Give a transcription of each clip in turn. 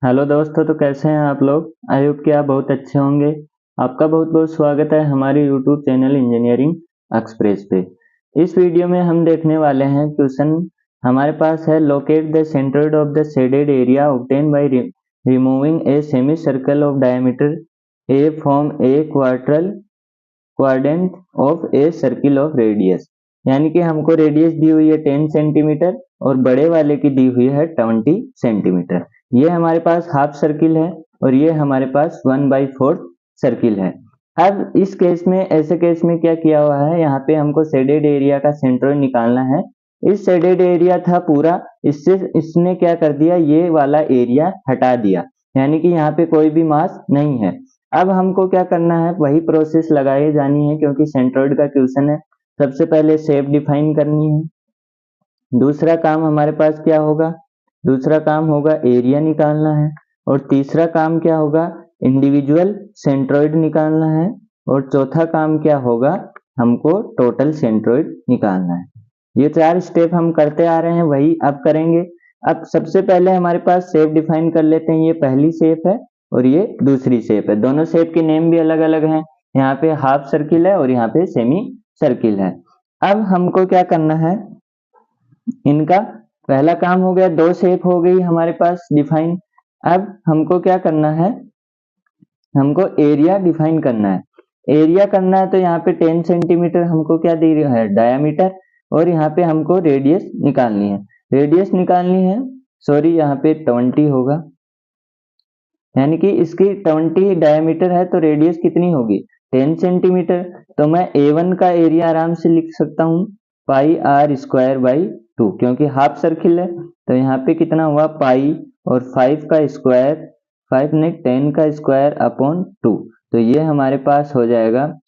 Hello दोस्तों, तो कैसे हैं आप लोग। आई होप कि आप बहुत अच्छे होंगे। आपका बहुत बहुत स्वागत है हमारे यूट्यूब चैनल इंजीनियरिंग एक्सप्रेस पे। इस वीडियो में हम देखने वाले हैं क्वेश्चन। हमारे पास है locate the centre of the shaded area obtain by removing a semi circle of diameter A from A quadrant of a circle of radius. यानी कि हमको रेडियस दी हुई है 10 सेंटीमीटर और बड़े वाले की दी हुई है 20 सेंटीमीटर। ये हमारे पास हाफ सर्किल है और ये हमारे पास 1/4 सर्किल है। अब इस केस में, ऐसे केस में क्या किया हुआ है, यहाँ पे हमको शेडेड एरिया का सेंट्रोइड निकालना है। इस शेडेड एरिया था पूरा, इससे इसने क्या कर दिया, ये वाला एरिया हटा दिया, यानी कि यहाँ पे कोई भी मास नहीं है। अब हमको क्या करना है, वही प्रोसेस लगाई जानी है क्योंकि सेंट्रोइड का क्वेश्चन है। सबसे पहले शेप डिफाइन करनी है। दूसरा काम हमारे पास क्या होगा, दूसरा काम होगा एरिया निकालना है। और तीसरा काम क्या होगा, इंडिविजुअल सेंट्रोइड निकालना है। और चौथा काम क्या होगा, हमको टोटल सेंट्रोइड निकालना है। ये चार स्टेप हम करते आ रहे हैं, वही अब करेंगे। अब सबसे पहले हमारे पास शेप डिफाइन कर लेते हैं। ये पहली शेप है और ये दूसरी शेप है। दोनों शेप के नेम भी अलग अलग हैं। यहाँ पे हाफ सर्किल है और यहाँ पे सेमी सर्किल है। अब हमको क्या करना है, इनका पहला काम हो गया, दो शेप हो गई हमारे पास डिफाइन। अब हमको क्या करना है, हमको एरिया डिफाइन करना है। एरिया करना है तो यहाँ पे 10 सेंटीमीटर हमको क्या दी है, डायामीटर। और यहाँ पे हमको रेडियस निकालनी है। रेडियस निकालनी है, सॉरी, यहाँ पे 20 होगा, यानी कि इसकी 20 डायमीटर है तो रेडियस कितनी होगी, 10 सेंटीमीटर। तो मैं A1 का एरिया आराम से लिख सकता हूँ पाई आर स्क्वायर बाई 2, क्योंकि हाफ सर्किल है। तो यहाँ पे कितना हुआ, पाई और 5 का स्क्वायर, 5 नहीं 10 का स्क्वायर अपॉन 2। तो ये हमारे पास हो जाएगा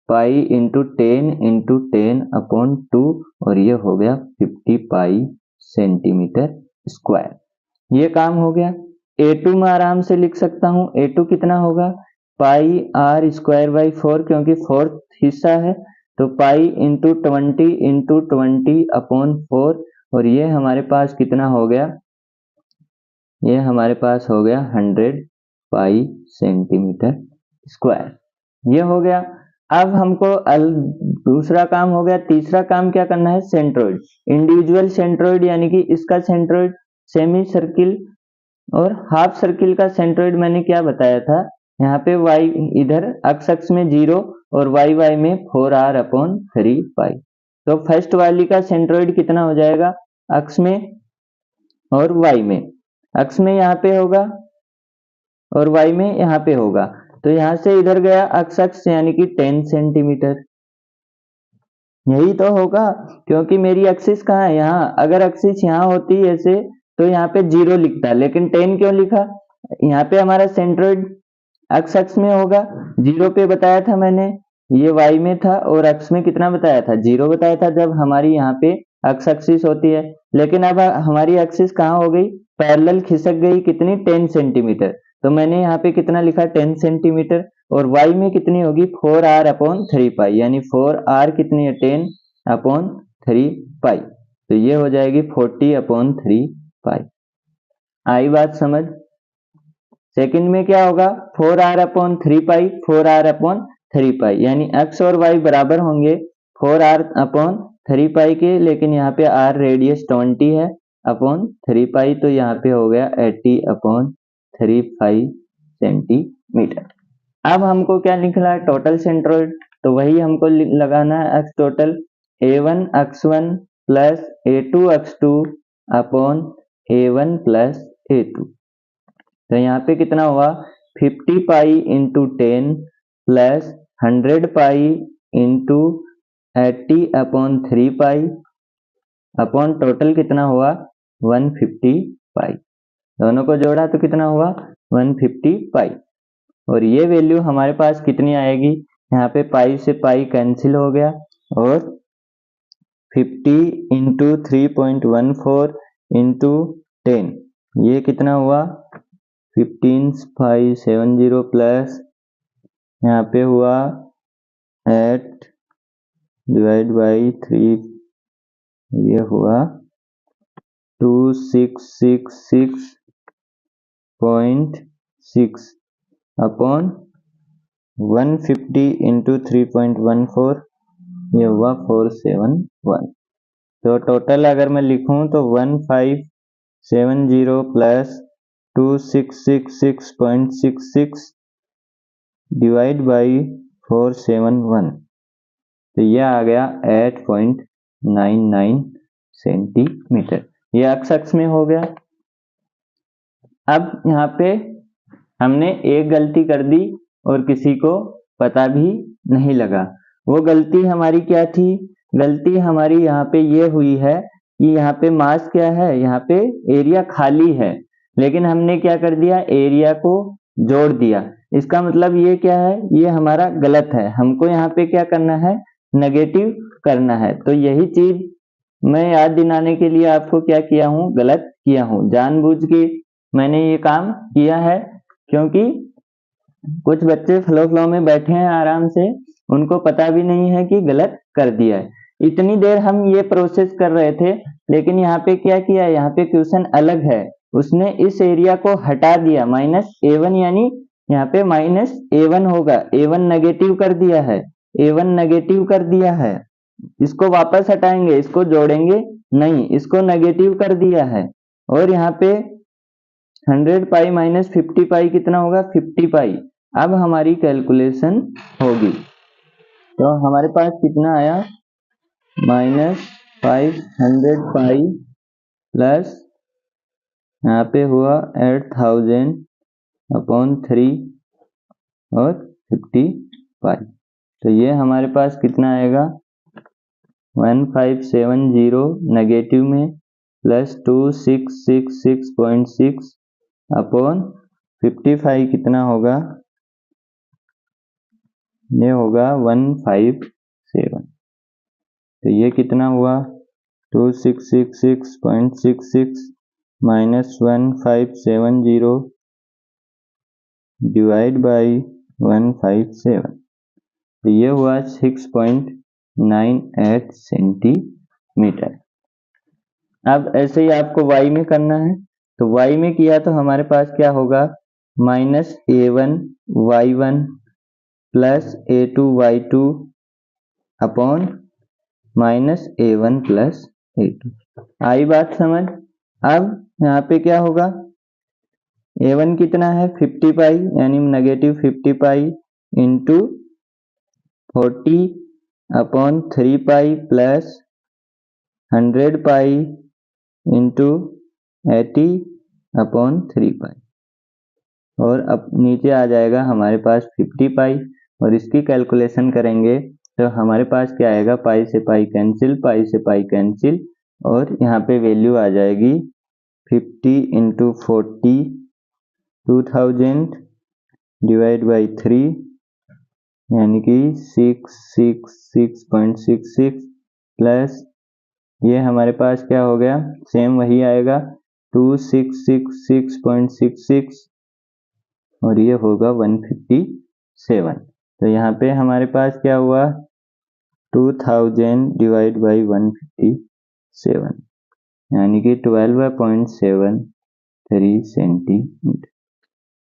पाई इंटू 10 अपॉन 2, और ये हो गया 50 पाई सेंटीमीटर स्क्वायर। ये काम हो गया। A2 में आराम से लिख सकता हूँ, A2 कितना होगा, पाई आर स्क्वायर बाई 4, क्योंकि फोर्थ हिस्सा है। तो पाई इंटू 20 अपॉन 4, और ये हमारे पास कितना हो गया, ये हमारे पास हो गया 100 पाई सेंटीमीटर स्क्वायर। ये हो गया। अब हमको दूसरा काम हो गया। तीसरा काम क्या करना है, सेंट्रोइड, इंडिविजुअल सेंट्रोइड, यानी कि इसका सेंट्रोइड, सेमी सर्किल और हाफ सर्किल का सेंट्रोइड मैंने क्या बताया था, यहाँ पे y इधर अक्ष अक्ष में 0 और y में 4r अपॉन 3 पाई। तो फर्स्ट वाली का सेंट्रोइड कितना हो जाएगा, अक्ष में और y में, अक्ष में यहाँ पे होगा और y में यहाँ पे होगा। तो यहाँ से इधर गया अक्ष अक्ष, यानी कि 10 सेंटीमीटर, यही तो होगा, क्योंकि मेरी एक्सिस कहाँ है, यहाँ। अगर एक्सिस यहाँ होती ऐसे तो यहाँ पे 0 लिखता, लेकिन 10 क्यों लिखा, यहाँ पे हमारा सेंट्रोइड एक्स अक्ष में होगा, 0 पे बताया था मैंने, ये y में था, और अक्ष में कितना बताया था, 0 बताया था, जब हमारी यहाँ पे अक्ष एक्सिस होती है। लेकिन अब हमारी एक्सिस कहाँ हो गई, पैरेलल खिसक गई, कितनी, 10 सेंटीमीटर। तो मैंने यहाँ पे कितना लिखा, 10 सेंटीमीटर, और y में कितनी होगी, 4r अपॉन 3 पाई, यानी 4r कितनी है, 10 अपॉन 3 पाई। तो ये हो जाएगी 40 अपॉन 3 पाई। आई बात समझ। सेकंड में क्या होगा, 4r अपॉन 3 पाई, 4r अपॉन 3 पाई, यानी x और y बराबर होंगे 4r अपॉन 3 पाई के, लेकिन यहाँ पे r रेडियस 20 है अपॉन 3 पाई, तो यहाँ पे हो गया 80 अपॉन 3 पाई सेंटीमीटर। अब हमको क्या लिखना है, टोटल सेंट्रोइड। तो वही हमको लगाना है, x total A1 x1 plus A2 x2 upon A1 plus A2। तो यहाँ पे कितना हुआ, 50 pi into 10 plus 100 pi into 80 upon 3 pi upon total कितना हुआ, 150 पाई। दोनों को जोड़ा तो कितना हुआ, 150 पाई। और ये वैल्यू हमारे पास कितनी आएगी, यहाँ पे पाई से पाई कैंसिल हो गया, और 50 इंटू 3.14 इंटू 10, ये कितना हुआ, 15570 प्लस यहाँ पे हुआ 8 डिवाइड बाई 3, ये हुआ 2666 0.6 अपॉन 150 इंटू 3.14, ये हुआ 471। तो टोटल अगर मैं लिखूं तो 1570 प्लस 2666.66 डिवाइड बाई 471, तो ये आ गया 8.99 सेंटीमीटर। ये अक्स में हो गया। अब यहाँ पे हमने एक गलती कर दी और किसी को पता भी नहीं लगा। वो गलती हमारी क्या थी? गलती हमारी यहाँ पे ये हुई है कि यहाँ पे मास क्या है, यहाँ पे एरिया खाली है, लेकिन हमने क्या कर दिया, एरिया को जोड़ दिया। इसका मतलब ये क्या है, ये हमारा गलत है। हमको यहाँ पे क्या करना है, नेगेटिव करना है। तो यही चीज मैं याद दिलाने के लिए आपको क्या किया हूँ, गलत किया हूँ। जानबूझ के मैंने ये काम किया है, क्योंकि कुछ बच्चे फ्लो में बैठे हैं आराम से, उनको पता भी नहीं है कि गलत कर दिया है। इतनी देर हम ये प्रोसेस कर रहे थे, लेकिन यहाँ पे क्या किया, यहाँ पे क्वेश्चन अलग है। उसने इस एरिया को हटा दिया, -a1, यानी यहाँ पे -a1 होगा। a1 नेगेटिव कर दिया है, a1 नेगेटिव कर दिया है। इसको वापस हटाएंगे, इसको जोड़ेंगे नहीं, इसको नेगेटिव कर दिया है। और यहाँ पे 100 पाई माइनस 50 पाई कितना होगा, 50 पाई। अब हमारी कैलकुलेशन होगी, तो हमारे पास कितना आया, -500 पाई प्लस यहाँ पे हुआ 8000 अपॉन 3 और 50 पाई। तो ये हमारे पास कितना आएगा, 1570 नेगेटिव में प्लस 2666.6 अपॉन 55 कितना होगा, ये होगा 157। तो ये कितना हुआ, 2666.66 माइनस 1570 डिवाइड बाई 157, तो ये हुआ 6.98 सेंटीमीटर। अब ऐसे ही आपको y में करना है, तो y में किया तो हमारे पास क्या होगा, -a1 y1 plus a2 y2 upon -a1 plus a2। आई बात समझ? अब यहाँ पे क्या होगा, a1 कितना है, 50 पाई, यानी -50 pi into 40 upon 3 pi plus 100 pi into 80 upon 3 पाई। और अब नीचे आ जाएगा हमारे पास 50 पाई, और इसकी कैलकुलेशन करेंगे तो हमारे पास क्या आएगा, पाई से पाई कैंसिल, पाई से पाई कैंसिल, और यहाँ पे वैल्यू आ जाएगी 50 इंटू 40 2000 डिवाइड बाई 3, यानी कि 666.66 प्लस ये हमारे पास क्या हो गया, सेम वही आएगा 2666.66, और ये होगा 157। तो यहाँ पे हमारे पास क्या हुआ, 2000 डिवाइड बाई 157, यानी कि 12.73 सेंटीमीटर।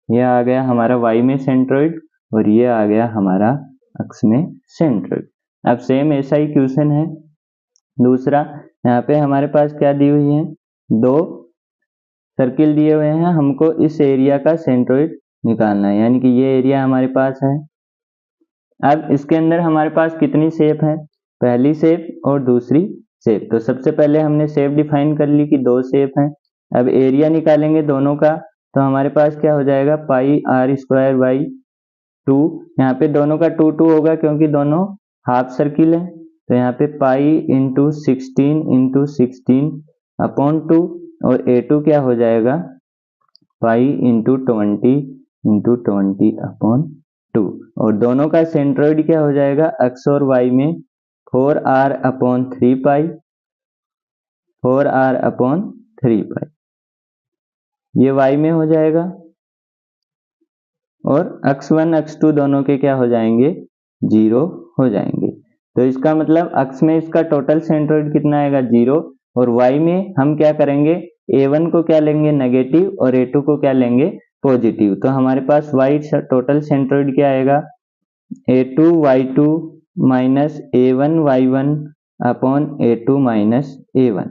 यह आ गया हमारा y में सेंट्रोइड, और ये आ गया हमारा अक्ष में सेंट्रोइड। अब सेम ऐसा ही क्वेश्चन है दूसरा। यहाँ पे हमारे पास क्या दी हुई है, दो सर्किल दिए हुए हैं, हमको इस एरिया का सेंट्रोइड निकालना है, यानी कि ये एरिया हमारे पास है। अब इसके अंदर हमारे पास कितनी शेप है, पहली शेप और दूसरी शेप। तो सबसे पहले हमने शेप डिफाइन कर ली कि दो शेप हैं। अब एरिया निकालेंगे दोनों का, तो हमारे पास क्या हो जाएगा, पाई r स्क्वायर बाई 2। यहाँ पे दोनों का 2 होगा क्योंकि दोनों हाफ सर्किल है। तो यहाँ पे पाई इंटू 16 अपॉन 2, और a2 क्या हो जाएगा, पाई इंटू 20 अपॉन 2, और दोनों का सेंट्रोइड क्या हो जाएगा, x और y में 4r अपॉन 3 पाई, 4r अपॉन 3 पाई, ये y में हो जाएगा, और x1 x2 दोनों के क्या हो जाएंगे, 0 हो जाएंगे। तो इसका मतलब x में इसका टोटल सेंट्रोइड कितना आएगा, 0, और y में हम क्या करेंगे, A1 को क्या लेंगे नेगेटिव और A2 को क्या लेंगे पॉजिटिव। तो हमारे पास y टोटल सेंट्रोइड क्या आएगा, A2 y2 minus A1 y1 upon A2 minus A1।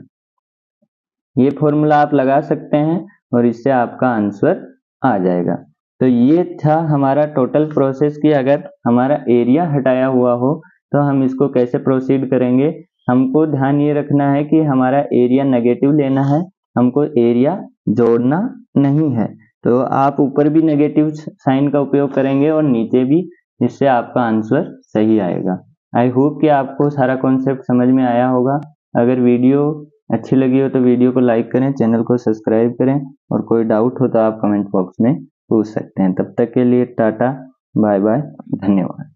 ये फॉर्मूला आप लगा सकते हैं और इससे आपका आंसर आ जाएगा। तो ये था हमारा टोटल प्रोसेस की अगर हमारा एरिया हटाया हुआ हो तो हम इसको कैसे प्रोसीड करेंगे। हमको ध्यान ये रखना है कि हमारा एरिया नेगेटिव लेना है, हमको एरिया जोड़ना नहीं है। तो आप ऊपर भी नेगेटिव साइन का उपयोग करेंगे और नीचे भी, जिससे आपका आंसर सही आएगा। आई होप कि आपको सारा कॉन्सेप्ट समझ में आया होगा। अगर वीडियो अच्छी लगी हो तो वीडियो को लाइक करें, चैनल को सब्सक्राइब करें और कोई डाउट हो तो आप कमेंट बॉक्स में पूछ सकते हैं। तब तक के लिए टाटा बाय बाय, धन्यवाद।